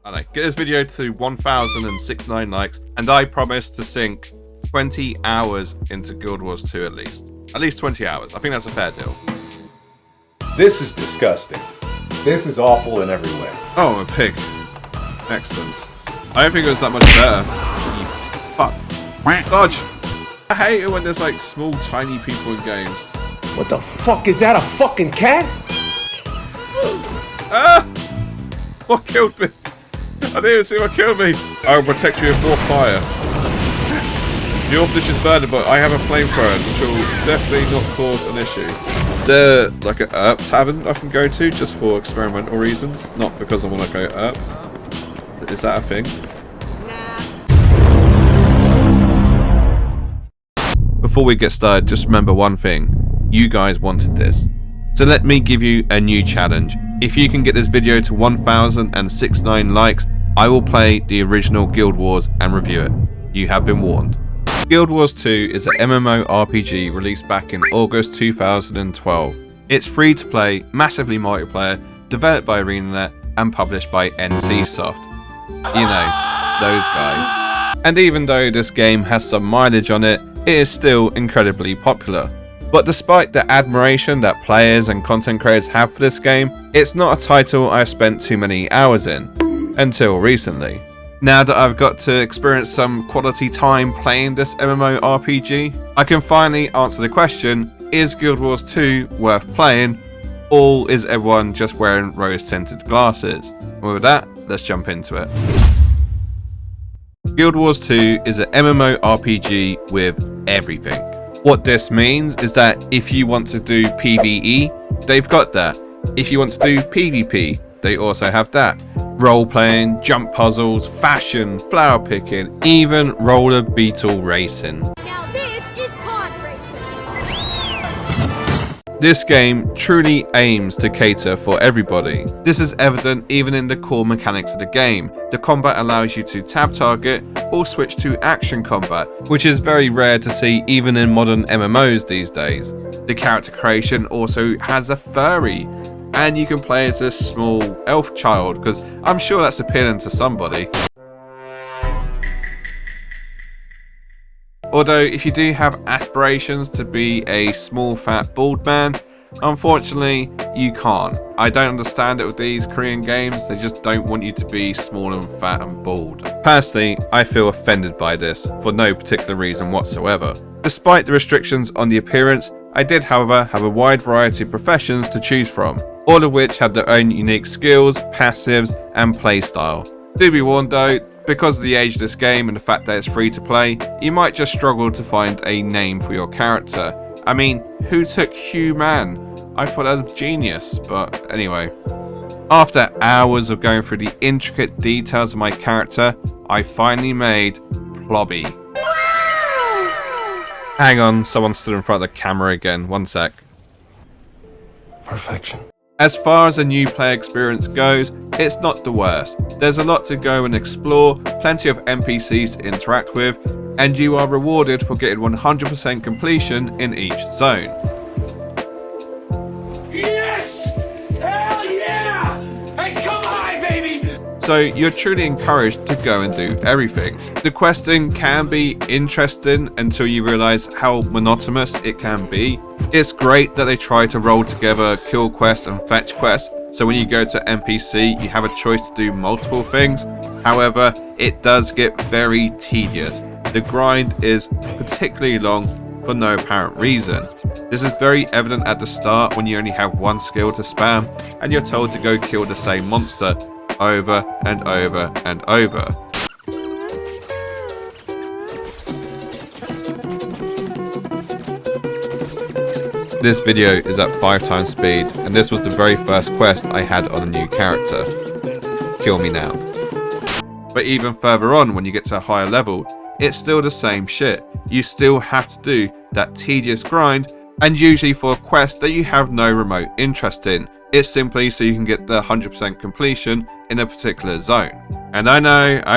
I don't know, get this video to 1,069 likes, and I promise to sink 20 hours into Guild Wars 2 at least. At least 20 hours. I think that's a fair deal. This is disgusting. This is awful in every way. Oh, I'm a pig. Excellent. I don't think it was that much better. You fuck. Dodge! I hate it when there's like small, tiny people in games. What the fuck? Is that a fucking cat? Ah! What killed me? I didn't even see what killed me. I will protect you with more fire. The orphanage is burning, but I have a flamethrower, which will definitely not cause an issue. There's like a herb tavern I can go to just for experimental reasons, not because I want to go herb. Is that a thing? Before we get started, just remember one thing. You guys wanted this. So let me give you a new challenge. If you can get this video to 1,069 likes, I will play the original Guild Wars and review it. You have been warned. Guild Wars 2 is an MMORPG released back in August 2012. It's free to play, massively multiplayer, developed by ArenaNet and published by NCSoft. You know, those guys. And even though this game has some mileage on it, it is still incredibly popular. But despite the admiration that players and content creators have for this game, it's not a title I've spent too many hours in, until recently. Now that I've got to experience some quality time playing this MMORPG, I can finally answer the question, is Guild Wars 2 worth playing, or is everyone just wearing rose-tinted glasses? And with that, let's jump into it. Guild Wars 2 is an MMORPG with everything. What this means is that if you want to do PvE, they've got that. If you want to do PvP, they also have that. Role-playing, jump puzzles, fashion, flower picking, even roller beetle racing. Now this is pod racing. This game truly aims to cater for everybody. This is evident even in the core mechanics of the game. The combat allows you to tab target or switch to action combat, which is very rare to see even in modern MMOs these days. The character creation also has a furry, and you can play as a small elf child, because I'm sure that's appealing to somebody. Although if you do have aspirations to be a small fat bald man, unfortunately you can't. I don't understand it with these Korean games, they just don't want you to be small and fat and bald. Personally, I feel offended by this, for no particular reason whatsoever. Despite the restrictions on the appearance, I did however have a wide variety of professions to choose from, all of which have their own unique skills, passives and playstyle. Do be warned though, because of the age of this game and the fact that it's free to play, you might just struggle to find a name for your character. I mean, who took Hugh Man? I thought that was genius, but anyway. After hours of going through the intricate details of my character, I finally made Plobby. Hang on, someone stood in front of the camera again, one sec. Perfection. As far as a new player experience goes, it's not the worst. There's a lot to go and explore, plenty of NPCs to interact with, and you are rewarded for getting 100% completion in each zone. Yes! Hell yeah! Hey, come on, baby! So you're truly encouraged to go and do everything. The questing can be interesting until you realise how monotonous it can be. It's great that they try to roll together kill quests and fetch quests, so when you go to NPC you have a choice to do multiple things. However, it does get very tedious. The grind is particularly long for no apparent reason. This is very evident at the start when you only have one skill to spam and you're told to go kill the same monster over and over and over. This video is at 5 times speed, and this was the very first quest I had on a new character. Kill me now. But even further on, when you get to a higher level, it's still the same shit. You still have to do that tedious grind, and usually for a quest that you have no remote interest in. It's simply so you can get the 100% completion in a particular zone. And I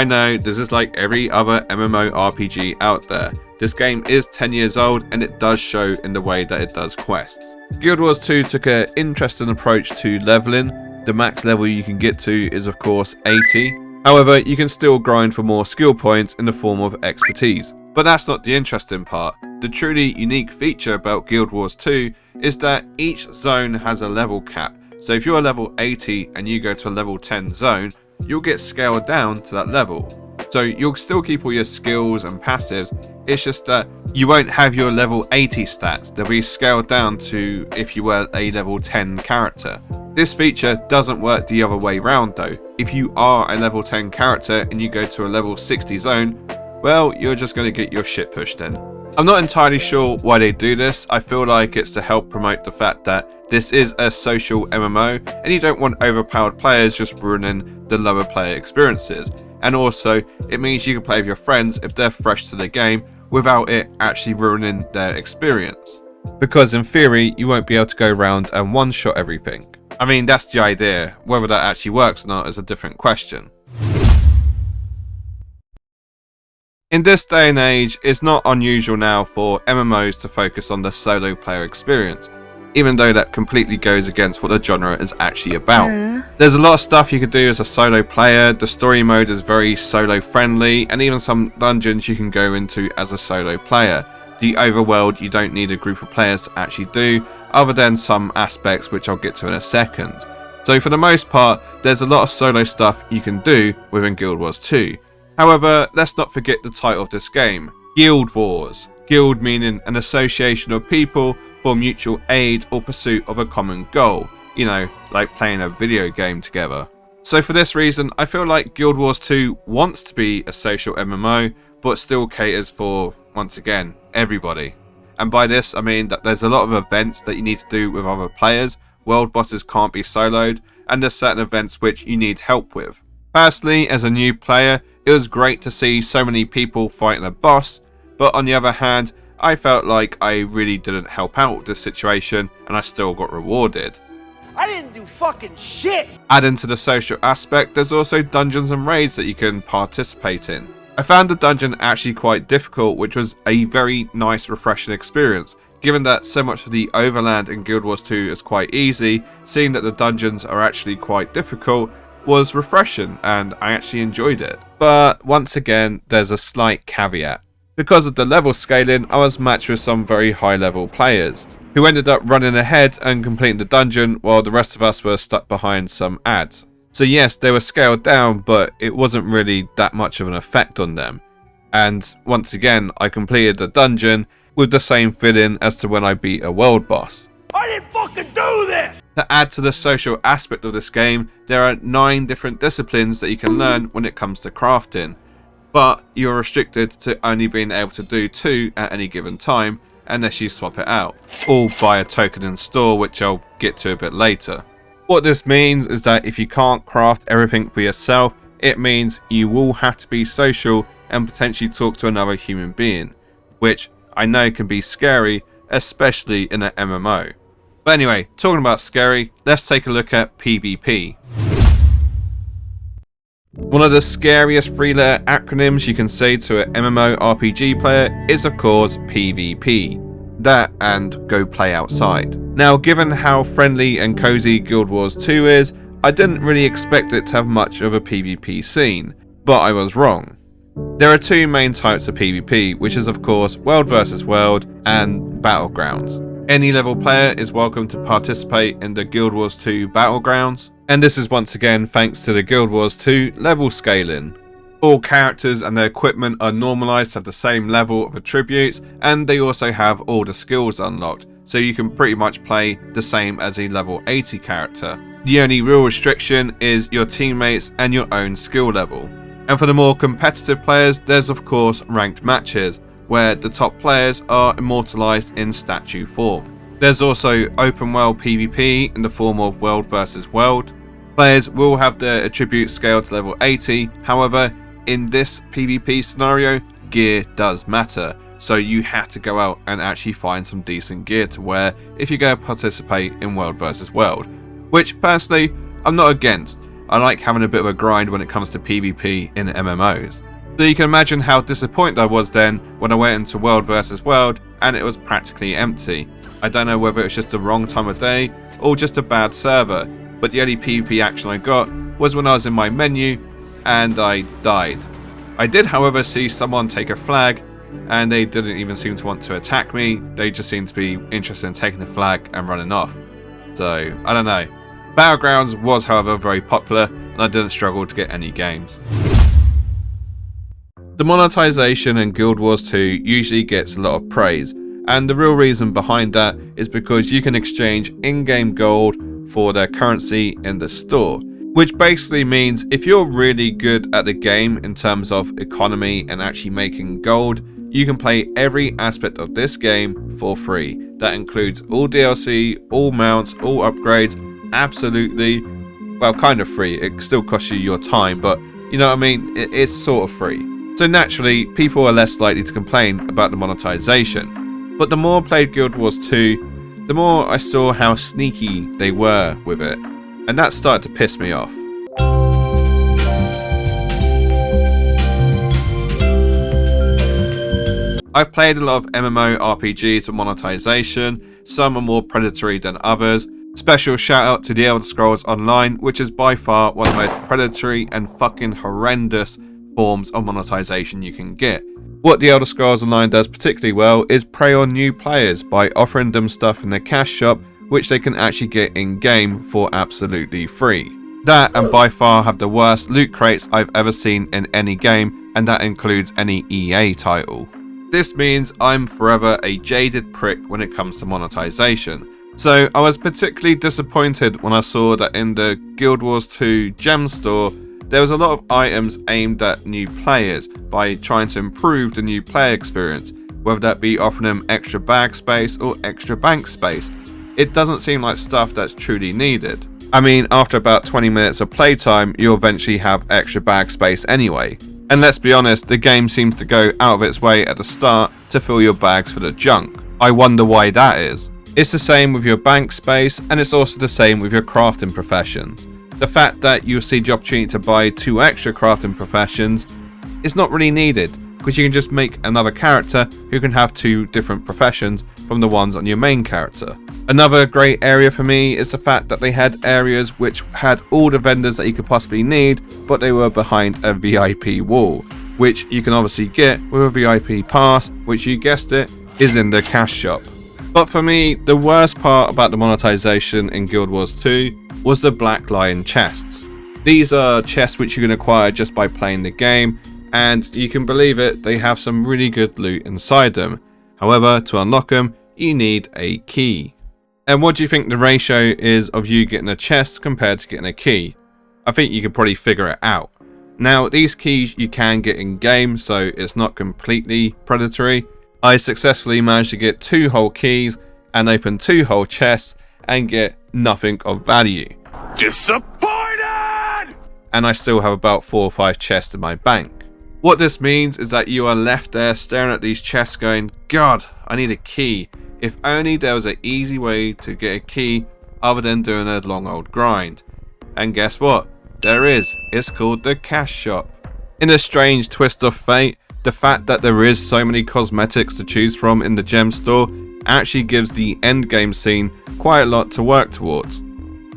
know, this is like every other MMORPG out there. This game is 10 years old and it does show in the way that it does quests. Guild Wars 2 took an interesting approach to leveling. The max level you can get to is of course 80. However, you can still grind for more skill points in the form of expertise. But that's not the interesting part. The truly unique feature about Guild Wars 2 is that each zone has a level cap. So if you're level 80 and you go to a level 10 zone, you'll get scaled down to that level. So you'll still keep all your skills and passives, it's just that you won't have your level 80 stats. They'll be scaled down to if you were a level 10 character. This feature doesn't work the other way around though. If you are a level 10 character and you go to a level 60 zone, well, you're just going to get your shit pushed in. I'm not entirely sure why they do this. I feel like it's to help promote the fact that this is a social MMO and you don't want overpowered players just ruining the lower player experiences. And also, it means you can play with your friends if they're fresh to the game without it actually ruining their experience. Because in theory, you won't be able to go around and one-shot everything. I mean, that's the idea. Whether that actually works or not is a different question. In this day and age, it's not unusual now for MMOs to focus on the solo player experience, even though that completely goes against what the genre is actually about. There's a lot of stuff you could do as a solo player. The story mode is very solo friendly, and even some dungeons you can go into as a solo player. The overworld you don't need a group of players to actually do, other than some aspects which I'll get to in a second. So for the most part, there's a lot of solo stuff you can do within Guild Wars 2. However, let's not forget the title of this game, Guild Wars. Guild meaning an association of people for mutual aid or pursuit of a common goal. You know, like playing a video game together. So for this reason, I feel like Guild Wars 2 wants to be a social MMO, but still caters for, once again, everybody. And by this, I mean that there's a lot of events that you need to do with other players, world bosses can't be soloed, and there's certain events which you need help with. Personally, as a new player, it was great to see so many people fighting a boss, but on the other hand, I felt like I really didn't help out with this situation, and I still got rewarded. I didn't do fucking shit! Adding to the social aspect, there's also dungeons and raids that you can participate in. I found the dungeon actually quite difficult, which was a very nice, refreshing experience. Given that so much of the overland in Guild Wars 2 is quite easy, seeing that the dungeons are actually quite difficult was refreshing, and I actually enjoyed it. But once again, there's a slight caveat. Because of the level scaling, I was matched with some very high level players, who ended up running ahead and completing the dungeon while the rest of us were stuck behind some ads. So yes, they were scaled down, but it wasn't really that much of an effect on them. And once again, I completed the dungeon with the same feeling as to when I beat a world boss. I didn't fucking do this! To add to the social aspect of this game, there are 9 different disciplines that you can learn when it comes to crafting. But you're restricted to only being able to do 2 at any given time, unless you swap it out, all by a token in store, which I'll get to a bit later. What this means is that if you can't craft everything for yourself, it means you will have to be social and potentially talk to another human being, which I know can be scary, especially in an MMO. But anyway, talking about scary, let's take a look at PvP. One of the scariest 3-letter acronyms you can say to an MMORPG player is of course PvP. That and go play outside. Now, given how friendly and cozy Guild Wars 2 is, I didn't really expect it to have much of a PvP scene, but I was wrong. There are 2 main types of PvP, which is of course World vs World and Battlegrounds. Any level player is welcome to participate in the Guild Wars 2 Battlegrounds, and this is once again thanks to the Guild Wars 2 level scaling. All characters and their equipment are normalized to have the same level of attributes, and they also have all the skills unlocked, so you can pretty much play the same as a level 80 character. The only real restriction is your teammates and your own skill level. And for the more competitive players, there's of course ranked matches, where the top players are immortalized in statue form. There's also open world PvP in the form of World vs World. Players will have their attributes scaled to level 80, however, in this PvP scenario, gear does matter, so you have to go out and actually find some decent gear to wear if you're going to participate in World vs World, which personally I'm not against. I like having a bit of a grind when it comes to PvP in MMOs. So you can imagine how disappointed I was then when I went into World vs World and it was practically empty. I don't know whether it's just the wrong time of day or just a bad server, but the only PvP action I got was when I was in my menu and I died. I did, however, see someone take a flag, and they didn't even seem to want to attack me. They just seemed to be interested in taking the flag and running off. So, I don't know. Battlegrounds was, however, very popular, and I didn't struggle to get any games. The monetization in Guild Wars 2 usually gets a lot of praise, and the real reason behind that is because you can exchange in-game gold for their currency in the store, which basically means if you're really good at the game in terms of economy and actually making gold, you can play every aspect of this game for free. That includes all DLC, all mounts, all upgrades, absolutely, well, kind of free. It still costs you your time, but you know what I mean, it's sort of free. So naturally, people are less likely to complain about the monetization. But the more I played Guild Wars 2, the more I saw how sneaky they were with it, and that started to piss me off. I've played a lot of MMORPGs with monetization. Some are more predatory than others. Special shout out to The Elder Scrolls Online, which is by far one of the most predatory and fucking horrendous forms of monetization you can get. What The Elder Scrolls Online does particularly well is prey on new players by offering them stuff in their cash shop which they can actually get in game for absolutely free. That, and by far, have the worst loot crates I've ever seen in any game, and that includes any EA title. This means I'm forever a jaded prick when it comes to monetization. So I was particularly disappointed when I saw that in the Guild Wars 2 gem store there was a lot of items aimed at new players by trying to improve the new player experience, whether that be offering them extra bag space or extra bank space. It doesn't seem like stuff that's truly needed. I mean, after about 20 minutes of playtime, you'll eventually have extra bag space anyway. And let's be honest, the game seems to go out of its way at the start to fill your bags for the junk. I wonder why that is. It's the same with your bank space, and it's also the same with your crafting professions. The fact that you'll see the opportunity to buy 2 extra crafting professions is not really needed, because you can just make another character who can have 2 different professions from the ones on your main character. Another great area for me is the fact that they had areas which had all the vendors that you could possibly need, but they were behind a VIP wall, which you can obviously get with a VIP pass, which, you guessed it, is in the cash shop. But for me, the worst part about the monetization in Guild Wars 2 was the Black Lion chests. These are chests which you can acquire just by playing the game, and you can believe it, they have some really good loot inside them. However, to unlock them, you need a key. And what do you think the ratio is of you getting a chest compared to getting a key? I think you could probably figure it out. Now, these keys you can get in game, so it's not completely predatory. I successfully managed to get 2 whole keys and open 2 whole chests and get nothing of value. Disappointed! And I still have about 4 or 5 chests in my bank. What this means is that you are left there staring at these chests going, God, I need a key. If only there was an easy way to get a key other than doing a long old grind. And guess what? There is. It's called the cash shop. In a strange twist of fate, the fact that there is so many cosmetics to choose from in the gem store actually gives the endgame scene quite a lot to work towards.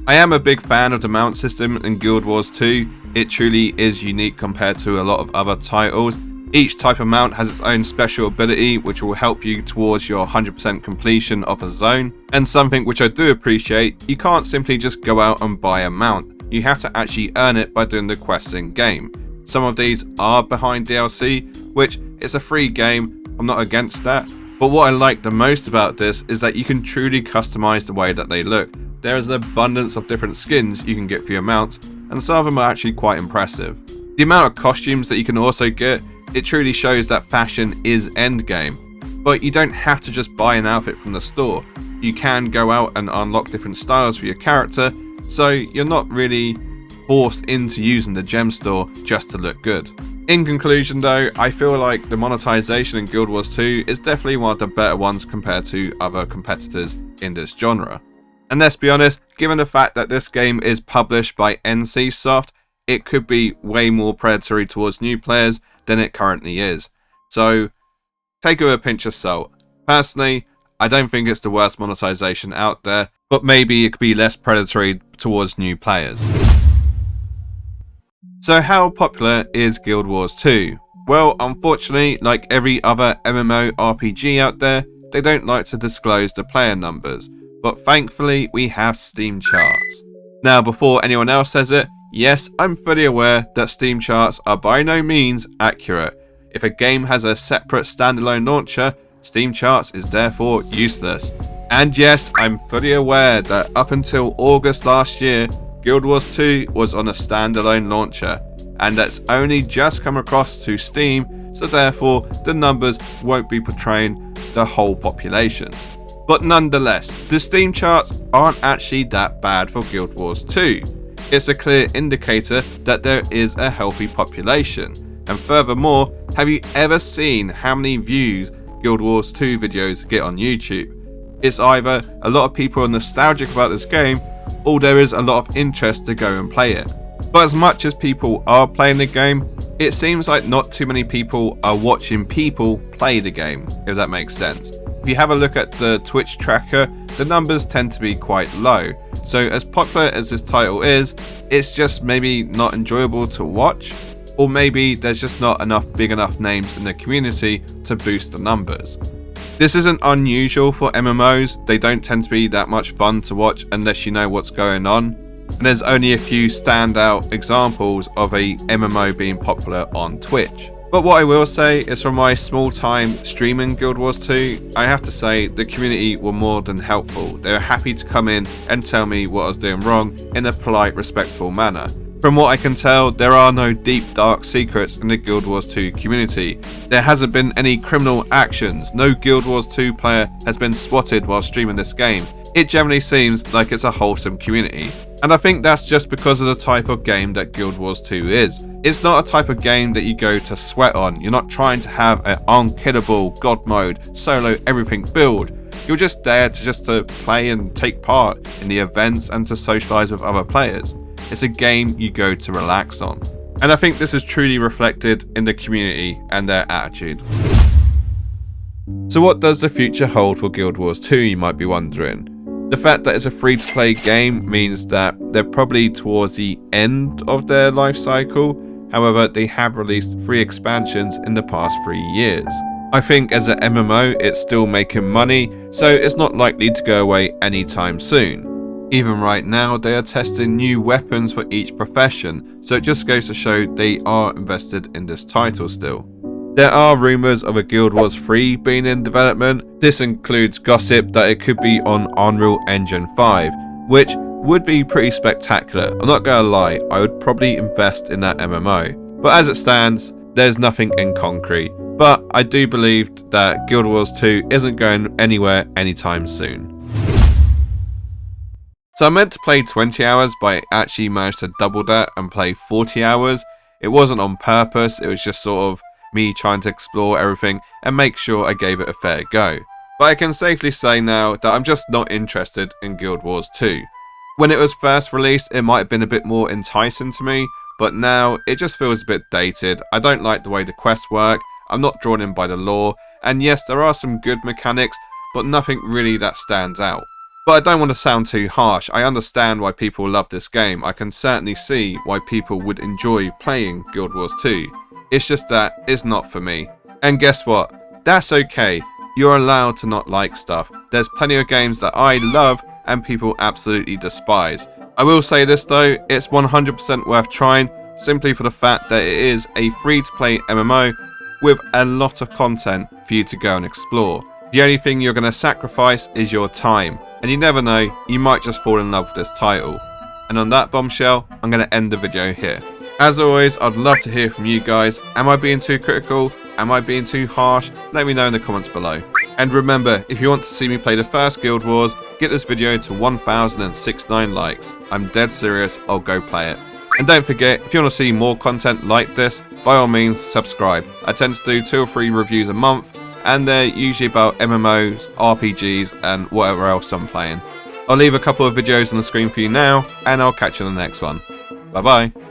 I am a big fan of the mount system in Guild Wars 2. It truly is unique compared to a lot of other titles. Each type of mount has its own special ability which will help you towards your 100% completion of a zone. And something which I do appreciate, you can't simply just go out and buy a mount. You have to actually earn it by doing the quests in game. Some of these are behind DLC, which is a free game, I'm not against that. But what I like the most about this is that you can truly customize the way that they look. There is an abundance of different skins you can get for your mounts, and some of them are actually quite impressive. The amount of costumes that you can also get, it truly shows that fashion is endgame. But you don't have to just buy an outfit from the store. You can go out and unlock different styles for your character, so you're not really forced into using the gem store just to look good. In conclusion though, I feel like the monetization in Guild Wars 2 is definitely one of the better ones compared to other competitors in this genre. And let's be honest, given the fact that this game is published by NCSoft, it could be way more predatory towards new players than it currently is. So take it with a pinch of salt. Personally, I don't think it's the worst monetization out there, but maybe it could be less predatory towards new players. So how popular is Guild Wars 2? Well, unfortunately, like every other MMORPG out there, they don't like to disclose the player numbers, but thankfully we have Steam charts. Now, before anyone else says it, yes, I'm fully aware that Steam charts are by no means accurate. If a game has a separate standalone launcher, Steam charts is therefore useless. And yes, I'm fully aware that up until August last year, Guild Wars 2 was on a standalone launcher, and that's only just come across to Steam, so therefore the numbers won't be portraying the whole population. But nonetheless, the Steam charts aren't actually that bad for Guild Wars 2. It's a clear indicator that there is a healthy population. And furthermore, have you ever seen how many views Guild Wars 2 videos get on YouTube? It's either a lot of people are nostalgic about this game, or there is a lot of interest to go and play it. But as much as people are playing the game, it seems like not too many people are watching people play the game, if that makes sense. If you have a look at the Twitch tracker, the numbers tend to be quite low. So as popular as this title is, it's just maybe not enjoyable to watch, or maybe there's just not enough big enough names in the community to boost the numbers. This isn't unusual for MMOs, they don't tend to be that much fun to watch unless you know what's going on. And there's only a few standout examples of a MMO being popular on Twitch. But what I will say is, from my small time streaming Guild Wars 2, I have to say the community were more than helpful. They were happy to come in and tell me what I was doing wrong in a polite, respectful manner. From what I can tell, there are no deep dark secrets in the Guild Wars 2 community. There hasn't been any criminal actions, no Guild Wars 2 player has been swatted while streaming this game. It generally seems like it's a wholesome community. And I think that's just because of the type of game that Guild Wars 2 is. It's not a type of game that you go to sweat on. You're not trying to have an unkillable god mode, solo everything build. You're just there to play and take part in the events and to socialize with other players. It's a game you go to relax on. And I think this is truly reflected in the community and their attitude. So what does the future hold for Guild Wars 2, you might be wondering? The fact that it's a free-to-play game means that they're probably towards the end of their life cycle. However, they have released 3 expansions in the past 3 years. I think as an MMO, it's still making money, so it's not likely to go away anytime soon. Even right now, they are testing new weapons for each profession, so it just goes to show they are invested in this title still. There are rumours of a Guild Wars 3 being in development. This includes gossip that it could be on Unreal Engine 5, which would be pretty spectacular. I'm not gonna lie, I would probably invest in that MMO. But as it stands, there's nothing in concrete. But I do believe that Guild Wars 2 isn't going anywhere anytime soon. So I meant to play 20 hours, but I actually managed to double that and play 40 hours. It wasn't on purpose, it was just sort of me trying to explore everything and make sure I gave it a fair go. But I can safely say now that I'm just not interested in Guild Wars 2. When it was first released, it might have been a bit more enticing to me, but now it just feels a bit dated. I don't like the way the quests work, I'm not drawn in by the lore, and yes, there are some good mechanics, but nothing really that stands out. But I don't want to sound too harsh, I understand why people love this game. I can certainly see why people would enjoy playing Guild Wars 2. It's just that it's not for me. And guess what? That's okay. You're allowed to not like stuff. There's plenty of games that I love and people absolutely despise. I will say this though, it's 100% worth trying, simply for the fact that it is a free-to-play MMO with a lot of content for you to go and explore. The only thing you're going to sacrifice is your time, and you never know, you might just fall in love with this title. And on that bombshell, I'm going to end the video here. As always, I'd love to hear from you guys. Am I being too critical? Am I being too harsh? Let me know in the comments below. And remember, if you want to see me play the first Guild Wars, get this video to 1069 likes. I'm dead serious, I'll go play it. And don't forget, if you want to see more content like this, by all means subscribe. I tend to do 2 or 3 reviews a month, and they're usually about MMOs, RPGs, and whatever else I'm playing. I'll leave a couple of videos on the screen for you now, and I'll catch you in the next one. Bye bye.